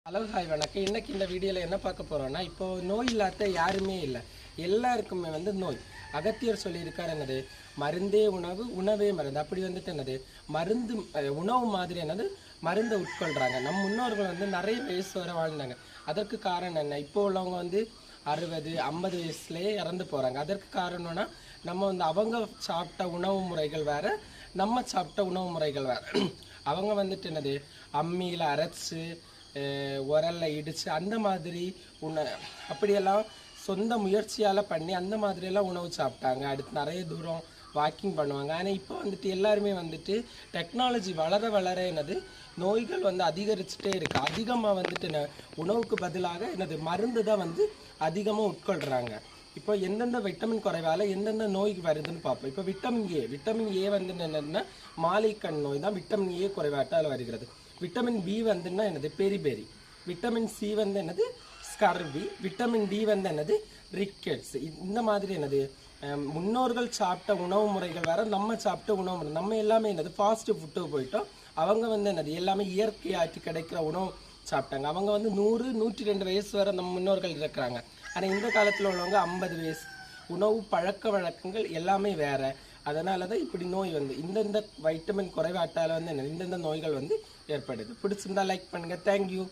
Hello hi வணக்கம். இன்னைக்கு இந்த வீடியோவில் என்ன பார்க்க போகிறோன்னா, இப்போ நோய் இல்லாத யாருமே இல்லை, எல்லாருக்குமே நோய். அகத்தியர் சொல்லியிருக்காரு என்னது, மருந்தே உணவு உணவே மருந்து. அப்படி என்னது மருந்து உணவு மாதிரி மருந்தை உட்கொள்கிறாங்க. நம் முன்னோர்கள் நிறைய வயசு வரை வாழ்ந்தாங்க. அதற்கு காரணம் என்ன, இப்போ உள்ளவங்க 60-50 வயசுலேயே இறந்து போகிறாங்க. அதற்கு காரணம்னா நம்ம அவங்க சாப்பிட்ட உணவு முறைகள் வேறு, நம்ம சாப்பிட்ட உணவு முறைகள் வேறு. அவங்க என்னது அம்மியில் அரைச்சி உரல்ல இடித்து அந்த மாதிரி அப்படியெல்லாம் சொந்த முயற்சியால் பண்ணி அந்த மாதிரியெல்லாம் உணவு சாப்பிட்டாங்க. அடுத்து நிறைய தூரம் வாக்கிங் பண்ணுவாங்க. ஆனால் இப்போ எல்லாருமே டெக்னாலஜி வளர வளர நோய்கள் அதிகரிச்சுட்டே இருக்குது. அதிகமாக உணவுக்கு பதிலாக மருந்து தான் அதிகமாக உட்கொள்கிறாங்க. இப்போ எந்தெந்த விட்டமின் குறைவால் எந்தெந்த நோய்க்கு வருதுன்னு பார்ப்போம். இப்போ விட்டமின் ஏ என்னென்னா மாலைக்கண் நோய் தான் விட்டமின் ஏ குறைபாட்டால் வருகிறது. விட்டமின் பி என்னது பெரிபெரி. விட்டமின் சி என்னது ஸ்கர்வி. விட்டமின் டி என்னது ரிக்கெட்ஸ். இந்த மாதிரி முன்னோர்கள் சாப்பிட்ட உணவு முறைகள் வேற, நம்ம சாப்பிட்ட உணவு முறை. நம்ம எல்லாமே ஃபாஸ்ட் ஃபுட்டு போயிட்டோம். அவங்க என்னது எல்லாமே இயற்கையாற்றி கிடைக்கிற உணவு சாப்பிட்டாங்க. அவங்க 100-102 வயசு வரை நம்ம முன்னோர்கள் இருக்கிறாங்க. ஆனால் இந்த காலத்தில் உள்ளவங்க 50 வயசு. உணவு பழக்க வழக்கங்கள் எல்லாமே வேற. அதனால தான் இப்படி நோய் இந்தந்த வைட்டமின் குறைபாட்டால் இந்தந்த நோய்கள் ஏற்படுது. பிடிச்சிருந்தா லைக் பண்ணுங்கள். தேங்க்யூ.